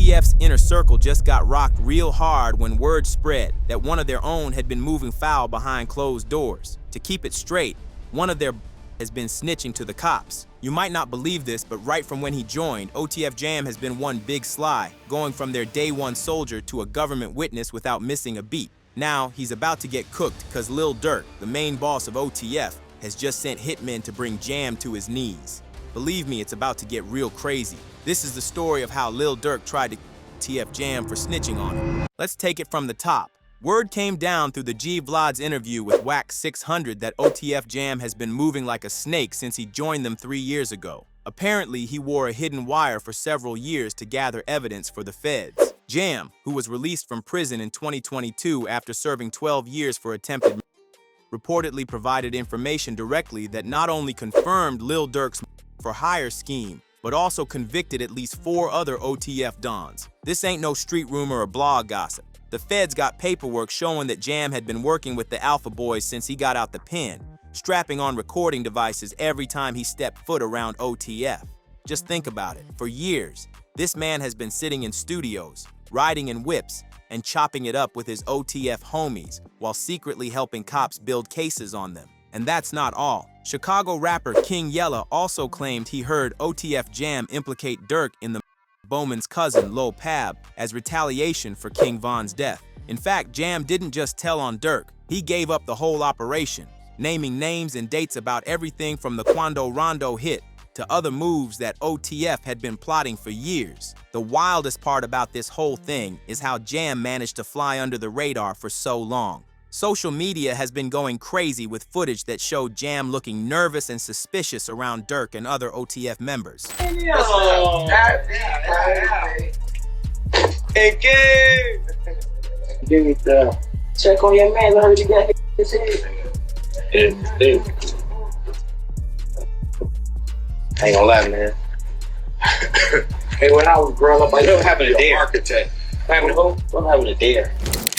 OTF's inner circle just got rocked real hard when word spread that one of their own had been moving foul behind closed doors. To keep it straight, one of their has been snitching to the cops. You might not believe this, but right from when he joined, OTF Jam has been one big sly, going from their day one soldier to a government witness without missing a beat. Now, he's about to get cooked because Lil Durk, the main boss of OTF, has just sent hitmen to bring Jam to his knees. Believe me, it's about to get real crazy. This is the story of how Lil Durk tried to OTF Jam for snitching on him. Let's take it from the top. Word came down through the G Vlod's interview with Wax 600 that OTF Jam has been moving like a snake since he joined them 3 years ago. Apparently, he wore a hidden wire for several years to gather evidence for the feds. Jam, who was released from prison in 2022 after serving 12 years for attempted murder, reportedly provided information directly that not only confirmed Lil Durk's for hire scheme, but also convicted at least 4 other OTF dons. This ain't no street rumor or blog gossip. The feds got paperwork showing that Jam had been working with the Alpha Boys since he got out the pen, strapping on recording devices every time he stepped foot around OTF. Just think about it. For years, this man has been sitting in studios, riding in whips, and chopping it up with his OTF homies while secretly helping cops build cases on them. And that's not all. Chicago rapper King Yella also claimed he heard OTF Jam implicate Durk in the Bowman's cousin, Lil Pab, as retaliation for King Von's death. In fact, Jam didn't just tell on Durk, he gave up the whole operation, naming names and dates about everything from the Quando Rondo hit to other moves that OTF had been plotting for years. The wildest part about this whole thing is how Jam managed to fly under the radar for so long. Social media has been going crazy with footage that showed Jam looking nervous and suspicious around Durk and other OTF members. Hey, kid! Give me the check on your man. I heard you got his head. I ain't gonna lie, man. Hey, when I was growing up, I was having a dare. Architect. Having a who? I'm having a dare.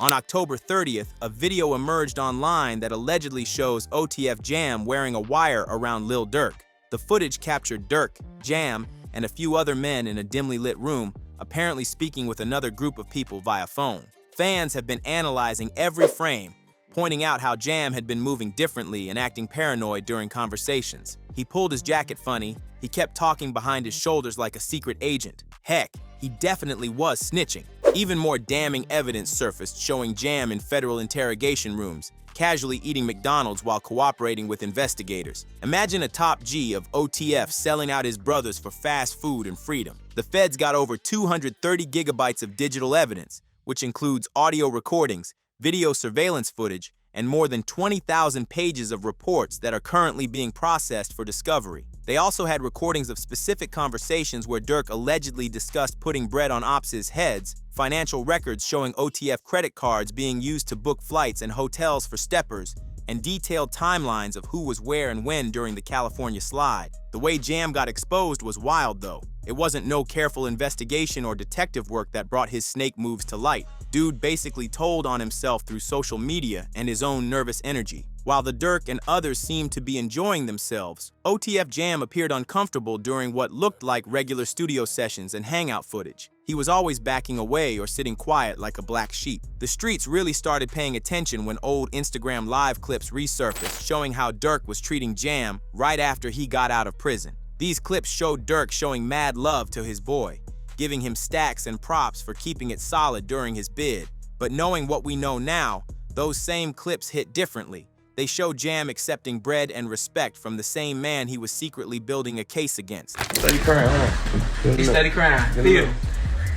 On October 30th, a video emerged online that allegedly shows OTF Jam wearing a wire around Lil Durk. The footage captured Durk, Jam, and a few other men in a dimly lit room, apparently speaking with another group of people via phone. Fans have been analyzing every frame, pointing out how Jam had been moving differently and acting paranoid during conversations. He pulled his jacket funny, he kept talking behind his shoulders like a secret agent. Heck, he definitely was snitching. Even more damning evidence surfaced showing Jam in federal interrogation rooms, casually eating McDonald's while cooperating with investigators. Imagine a top G of OTF selling out his brothers for fast food and freedom. The feds got over 230 gigabytes of digital evidence, which includes audio recordings, video surveillance footage, and more than 20,000 pages of reports that are currently being processed for discovery. They also had recordings of specific conversations where Durk allegedly discussed putting bread on ops' heads, financial records showing OTF credit cards being used to book flights and hotels for steppers, and detailed timelines of who was where and when during the California slide. The way Jam got exposed was wild though. It wasn't no careful investigation or detective work that brought his snake moves to light. Dude basically told on himself through social media and his own nervous energy. While the Durk and others seemed to be enjoying themselves, OTF Jam appeared uncomfortable during what looked like regular studio sessions and hangout footage. He was always backing away or sitting quiet like a black sheep. The streets really started paying attention when old Instagram live clips resurfaced showing how Durk was treating Jam right after he got out of prison. These clips showed Durk showing mad love to his boy, giving him stacks and props for keeping it solid during his bid. But knowing what we know now, those same clips hit differently. They show Jam accepting bread and respect from the same man he was secretly building a case against. Steady crying, huh? He's steady crying. Feed him.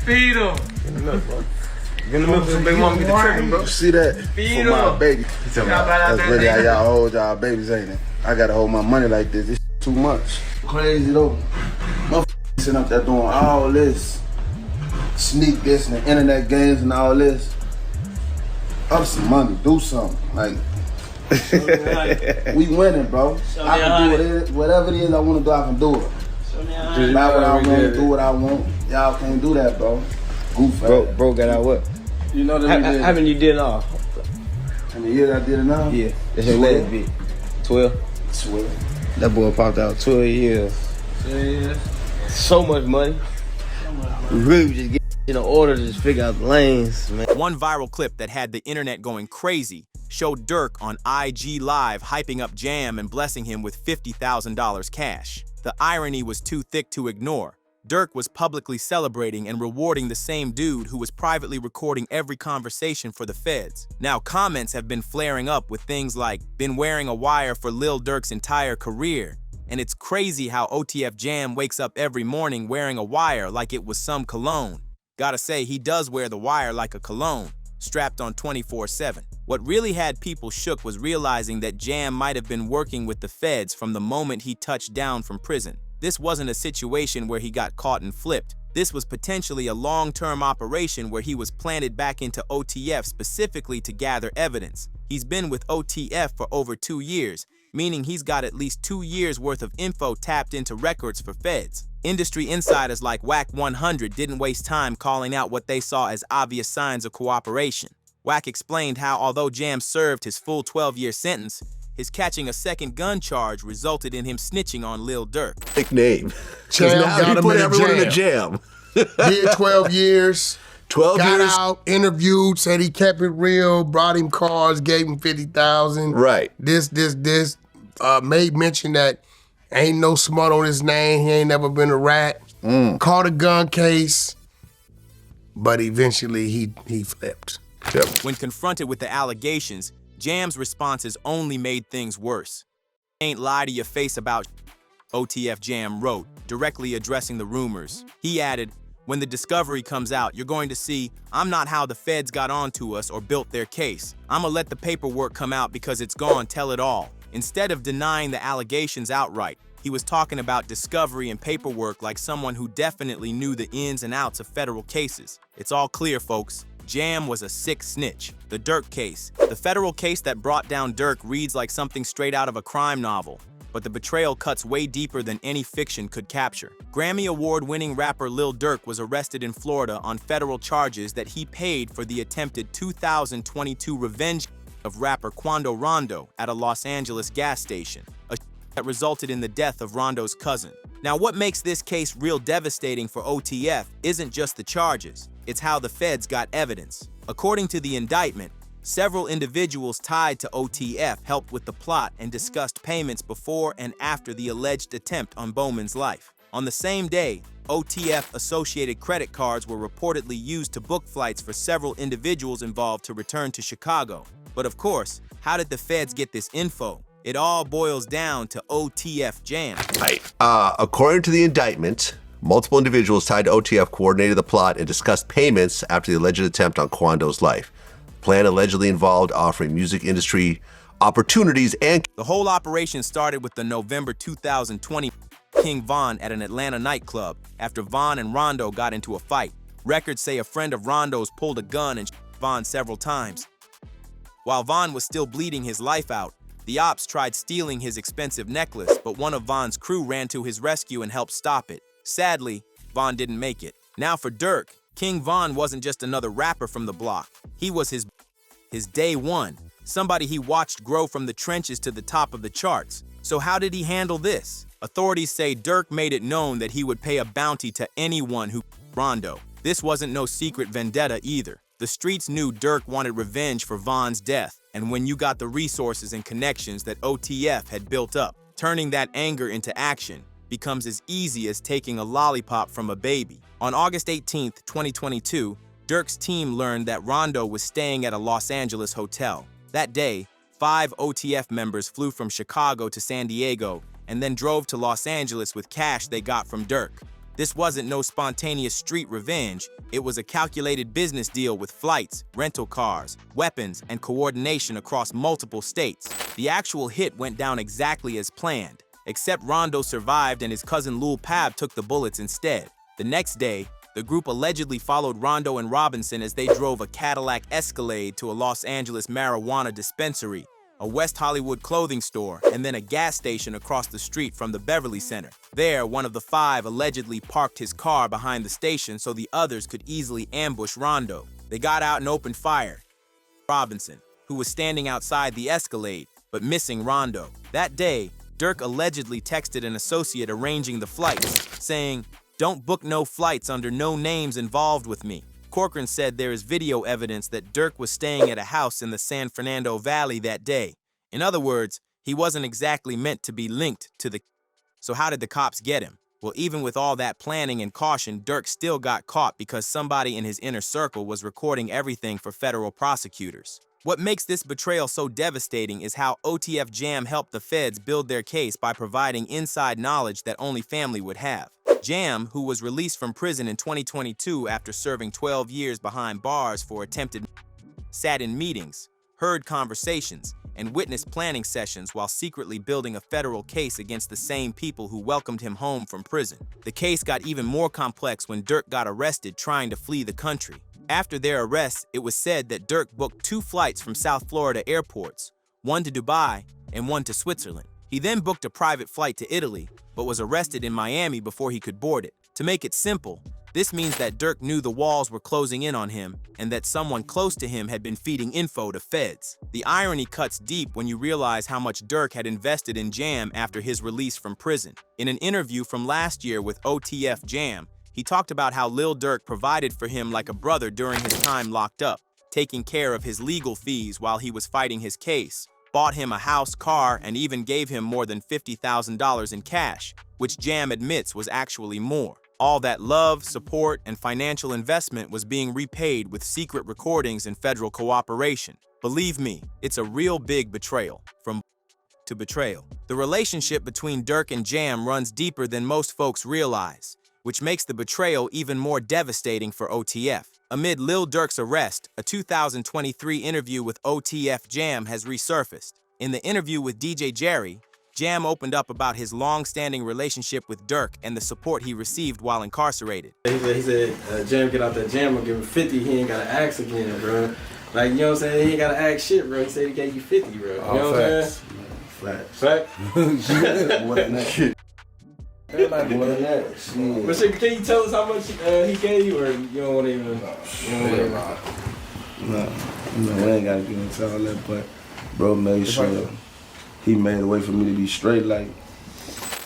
Feed him. Get in the milk, bro. Get in the milk so baby mama get the trigger, bro. See that? Feed for my him. baby. That's really how y'all hold y'all babies, ain't it? I gotta hold my money like this. This too much. Crazy though. Motherfuckers sitting up there doing all this. Sneak this and the internet games and all this. Up some money, do something. Like, we winning, bro. I can do whatever it is I want to do, I can do it. Just buy what I want, do what I want. Y'all can't do that, bro. Goof Bro got out what? You know that How many you did it all? How many years I did it now? Yeah, that's your last bit. 12? 12. That boy popped out 12 years. 12 years. So much money. We really was just getting In order to just figure out the lanes, man. One viral clip that had the internet going crazy showed Durk on IG Live hyping up Jam and blessing him with $50,000 cash. The irony was too thick to ignore. Durk was publicly celebrating and rewarding the same dude who was privately recording every conversation for the feds. Now, comments have been flaring up with things like, been wearing a wire for Lil Durk's entire career. And it's crazy how OTF Jam wakes up every morning wearing a wire like it was some cologne. Gotta say, he does wear the wire like a cologne, strapped on 24/7. What really had people shook was realizing that Jam might have been working with the feds from the moment he touched down from prison. This wasn't a situation where he got caught and flipped. This was potentially a long-term operation where he was planted back into OTF specifically to gather evidence. He's been with OTF for over 2 years, meaning he's got at least 2 years worth of info tapped into records for feds. Industry insiders like Wack 100 didn't waste time calling out what they saw as obvious signs of cooperation. Wack explained how although Jam served his full 12-year sentence, his catching a second gun charge resulted in him snitching on Lil Durk. Nickname. Jam Now got he him put in a everyone in a jam. jam. Did 12 years. 12 got years. out, interviewed, said he kept it real, brought him cars, gave him 50,000. Right. This. Made mention that ain't no smut on his name. He ain't never been a rat. Caught a gun case, but eventually he flipped. Yep. When confronted with the allegations, Jam's responses only made things worse. Ain't lie to your face about OTF Jam wrote, directly addressing the rumors. He added, when the discovery comes out, you're going to see, I'm not how the feds got onto us or built their case. I'ma let the paperwork come out because it's gone, tell it all. Instead of denying the allegations outright, he was talking about discovery and paperwork like someone who definitely knew the ins and outs of federal cases. It's all clear, folks. Jam was a sick snitch. The Durk case. The federal case that brought down Durk reads like something straight out of a crime novel, but the betrayal cuts way deeper than any fiction could capture. Grammy Award-winning rapper Lil Durk was arrested in Florida on federal charges that he paid for the attempted 2022 revenge of rapper Quando Rondo at a Los Angeles gas station, a that resulted in the death of Rondo's cousin. Now, what makes this case real devastating for OTF isn't just the charges, it's how the feds got evidence. According to the indictment, several individuals tied to OTF helped with the plot and discussed payments before and after the alleged attempt on Bowman's life. On the same day, OTF-associated credit cards were reportedly used to book flights for several individuals involved to return to Chicago. But of course, how did the feds get this info? It all boils down to OTF Jam. Right. According to the indictment, multiple individuals tied to OTF coordinated the plot and discussed payments after the alleged attempt on Quando's life. The plan allegedly involved offering music industry opportunities and... The whole operation started with the November 2020 King Von at an Atlanta nightclub after Von and Rondo got into a fight. Records say a friend of Rondo's pulled a gun and shot Von several times. While Von was still bleeding his life out, the ops tried stealing his expensive necklace, but one of Von's crew ran to his rescue and helped stop it. Sadly, Von didn't make it. Now for Durk, King Von wasn't just another rapper from the block. He was his day one, somebody he watched grow from the trenches to the top of the charts. So how did he handle this? Authorities say Durk made it known that he would pay a bounty to anyone who Rondo. This wasn't no secret vendetta either. The streets knew Durk wanted revenge for Von's death, and when you got the resources and connections that OTF had built up, turning that anger into action becomes as easy as taking a lollipop from a baby. On August 18, 2022, Durk's team learned that Rondo was staying at a Los Angeles hotel. That day, 5 OTF members flew from Chicago to San Diego and then drove to Los Angeles with cash they got from Durk. This wasn't no spontaneous street revenge, it was a calculated business deal with flights, rental cars, weapons, and coordination across multiple states. The actual hit went down exactly as planned, except Rondo survived and his cousin Lil Pab took the bullets instead. The next day, the group allegedly followed Rondo and Robinson as they drove a Cadillac Escalade to a Los Angeles marijuana dispensary, a West Hollywood clothing store, and then a gas station across the street from the Beverly Center. There, one of the 5 allegedly parked his car behind the station so the others could easily ambush Rondo. They got out and opened fire. Robinson, who was standing outside the Escalade, but missing Rondo. That day, Durk allegedly texted an associate arranging the flights, saying, Don't book no flights under no names involved with me. Corcoran said there is video evidence that Durk was staying at a house in the San Fernando Valley that day. In other words, he wasn't exactly meant to be linked to the... So how did the cops get him? Well, even with all that planning and caution, Durk still got caught because somebody in his inner circle was recording everything for federal prosecutors. What makes this betrayal so devastating is how OTF Jam helped the feds build their case by providing inside knowledge that only family would have. Jam, who was released from prison in 2022 after serving 12 years behind bars for attempted, sat in meetings, heard conversations, and witnessed planning sessions while secretly building a federal case against the same people who welcomed him home from prison. The case got even more complex when Durk got arrested trying to flee the country. After their arrests, it was said that Durk booked 2 flights from South Florida airports, one to Dubai and one to Switzerland. He then booked a private flight to Italy, but was arrested in Miami before he could board it. To make it simple, this means that Durk knew the walls were closing in on him and that someone close to him had been feeding info to feds. The irony cuts deep when you realize how much Durk had invested in Jam after his release from prison. In an interview from last year with OTF Jam, he talked about how Lil Durk provided for him like a brother during his time locked up, taking care of his legal fees while he was fighting his case, bought him a house, car, and even gave him more than $50,000 in cash, which Jam admits was actually more. All that love, support, and financial investment was being repaid with secret recordings and federal cooperation. Believe me, it's a real big betrayal. From to betrayal. The relationship between Durk and Jam runs deeper than most folks realize, which makes the betrayal even more devastating for OTF. Amid Lil Durk's arrest, a 2023 interview with OTF Jam has resurfaced. In the interview with DJ Jerry, Jam opened up about his long-standing relationship with Durk and the support he received while incarcerated. He said, Jam get out that jam, I'll give him 50, he ain't gotta ask again, bro. Like, you know what I'm saying? He ain't gotta ask shit, bro. He said he gave you 50, bro. You know what I'm saying? Facts. Fact? More than that. Everybody more than that. Shit. But shit, can you tell us how much he gave you, or you don't want to even? No, we ain't gotta get into all that, but bro made sure he made a way for me to be straight like.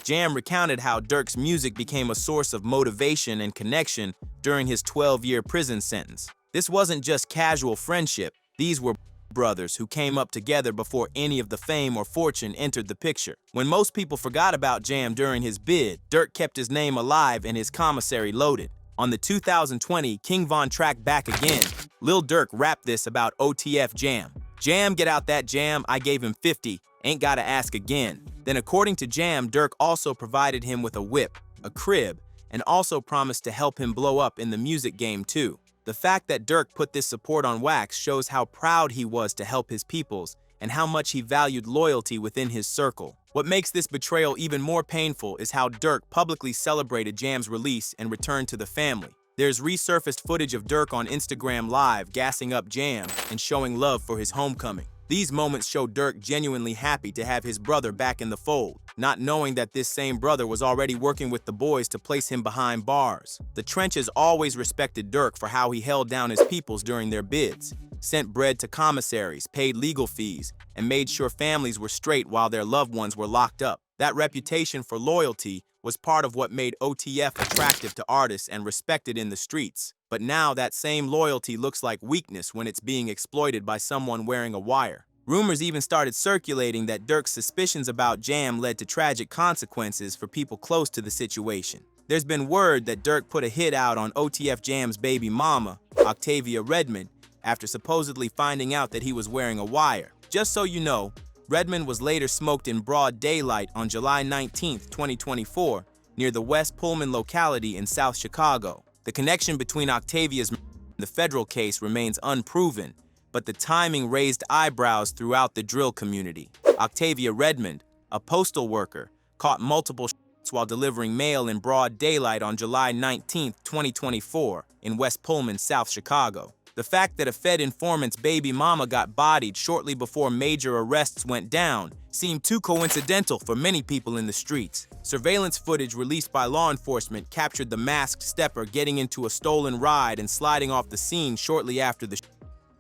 Jam recounted how Durk's music became a source of motivation and connection during his 12-year prison sentence. This wasn't just casual friendship. These were brothers who came up together before any of the fame or fortune entered the picture. When most people forgot about Jam during his bid, Durk kept his name alive and his commissary loaded. On the 2020 King Von track Back Again, Lil Durk rapped this about OTF Jam. Jam get out that jam, I gave him 50, ain't gotta ask again. Then according to Jam, Durk also provided him with a whip, a crib, and also promised to help him blow up in the music game too. The fact that Durk put this support on wax shows how proud he was to help his peoples and how much he valued loyalty within his circle. What makes this betrayal even more painful is how Durk publicly celebrated Jam's release and return to the family. There's resurfaced footage of Durk on Instagram Live gassing up Jam and showing love for his homecoming. These moments show Durk genuinely happy to have his brother back in the fold, not knowing that this same brother was already working with the boys to place him behind bars. The trenches always respected Durk for how he held down his peoples during their bids, sent bread to commissaries, paid legal fees, and made sure families were straight while their loved ones were locked up. That reputation for loyalty was part of what made OTF attractive to artists and respected in the streets. But now that same loyalty looks like weakness when it's being exploited by someone wearing a wire. Rumors even started circulating that Durk's suspicions about Jam led to tragic consequences for people close to the situation. There's been word that Durk put a hit out on OTF Jam's baby mama, Octavia Redmond, after supposedly finding out that he was wearing a wire. Just so you know, Redmond was later smoked in broad daylight on July 19, 2024, near the West Pullman locality in South Chicago. The connection between Octavia's and the federal case remains unproven, but the timing raised eyebrows throughout the drill community. Octavia Redmond, a postal worker, caught multiple shots while delivering mail in broad daylight on July 19, 2024, in West Pullman, South Chicago. The fact that a Fed informant's baby mama got bodied shortly before major arrests went down seemed too coincidental for many people in the streets. Surveillance footage released by law enforcement captured the masked stepper getting into a stolen ride and sliding off the scene shortly after the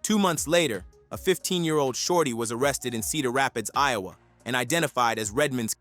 2 months later, a 15-year-old shorty was arrested in Cedar Rapids, Iowa, and identified as Redmond's.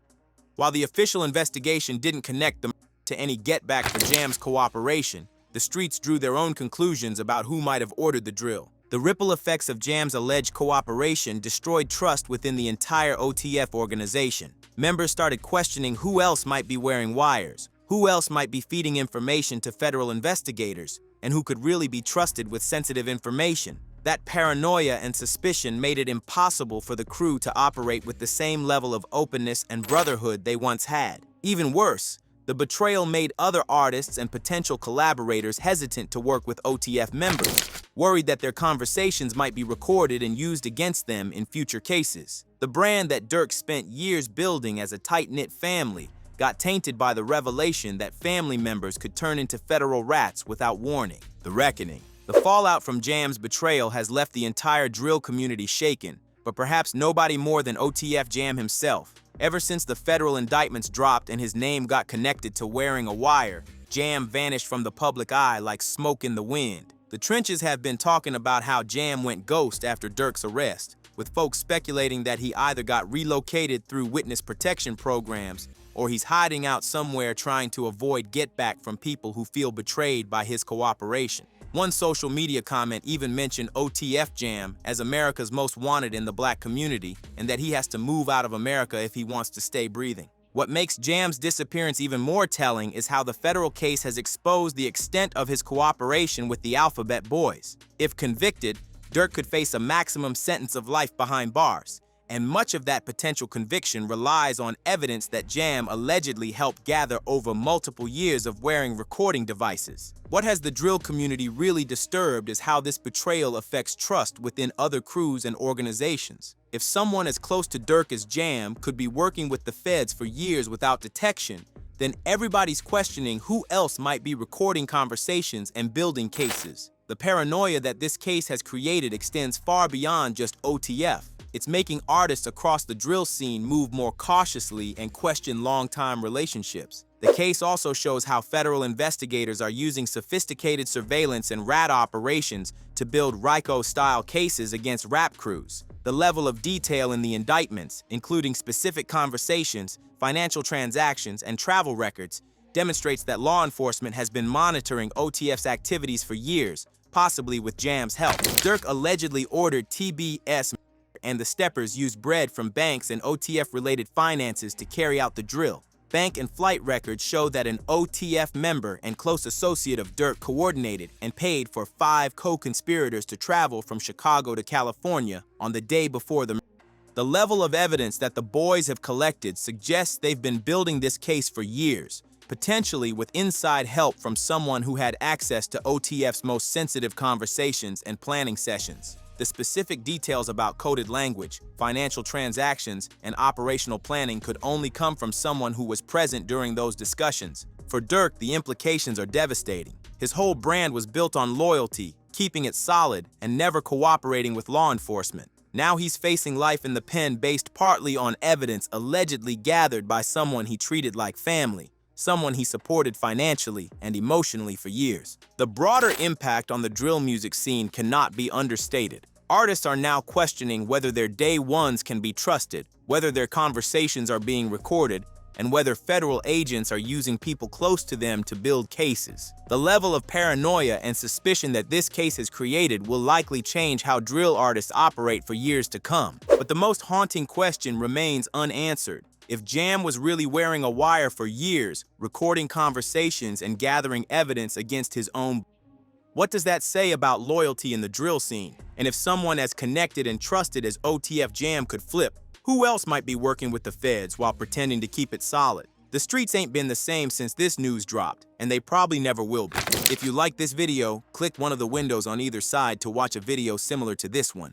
While the official investigation didn't connect the to any get back for Jam's cooperation, the streets drew their own conclusions about who might have ordered the drill. The ripple effects of Jam's alleged cooperation destroyed trust within the entire OTF organization. Members started questioning who else might be wearing wires, who else might be feeding information to federal investigators, and who could really be trusted with sensitive information. That paranoia and suspicion made it impossible for the crew to operate with the same level of openness and brotherhood they once had. Even worse, the betrayal made other artists and potential collaborators hesitant to work with OTF members, worried that their conversations might be recorded and used against them in future cases. The brand that Durk spent years building as a tight-knit family got tainted by the revelation that family members could turn into federal rats without warning. The reckoning. The fallout from Jam's betrayal has left the entire drill community shaken, but perhaps nobody more than OTF Jam himself. Ever since the federal indictments dropped and his name got connected to wearing a wire, Jam vanished from the public eye like smoke in the wind. The trenches have been talking about how Jam went ghost after Durk's arrest, with folks speculating that he either got relocated through witness protection programs or he's hiding out somewhere trying to avoid get back from people who feel betrayed by his cooperation. One social media comment even mentioned OTF Jam as America's most wanted in the black community and that he has to move out of America if he wants to stay breathing. What makes Jam's disappearance even more telling is how the federal case has exposed the extent of his cooperation with the Alphabet Boys. If convicted, Durk could face a maximum sentence of life behind bars, and much of that potential conviction relies on evidence that Jam allegedly helped gather over multiple years of wearing recording devices. What has the drill community really disturbed is how this betrayal affects trust within other crews and organizations. If someone as close to Durk as Jam could be working with the feds for years without detection, then everybody's questioning who else might be recording conversations and building cases. The paranoia that this case has created extends far beyond just OTF. It's making artists across the drill scene move more cautiously and question long-time relationships. The case also shows how federal investigators are using sophisticated surveillance and rat operations to build RICO-style cases against rap crews. The level of detail in the indictments, including specific conversations, financial transactions, and travel records, demonstrates that law enforcement has been monitoring OTF's activities for years, possibly with Jam's help. Durk allegedly ordered TBS and the Steppers used bread from banks and OTF-related finances to carry out the drill. Bank and flight records show that an OTF member and close associate of Durk coordinated and paid for 5 co-conspirators to travel from Chicago to California on the day before the murder. The level of evidence that the boys have collected suggests they've been building this case for years, potentially with inside help from someone who had access to OTF's most sensitive conversations and planning sessions. The specific details about coded language, financial transactions, and operational planning could only come from someone who was present during those discussions. For Durk, the implications are devastating. His whole brand was built on loyalty, keeping it solid, and never cooperating with law enforcement. Now he's facing life in the pen based partly on evidence allegedly gathered by someone he treated like family, someone he supported financially and emotionally for years. The broader impact on the drill music scene cannot be understated. Artists are now questioning whether their day ones can be trusted, whether their conversations are being recorded, and whether federal agents are using people close to them to build cases. The level of paranoia and suspicion that this case has created will likely change how drill artists operate for years to come. But the most haunting question remains unanswered. If Jam was really wearing a wire for years, recording conversations and gathering evidence against his own, what does that say about loyalty in the drill scene? And if someone as connected and trusted as OTF Jam could flip, who else might be working with the feds while pretending to keep it solid? The streets ain't been the same since this news dropped, and they probably never will be. If you like this video, click one of the windows on either side to watch a video similar to this one.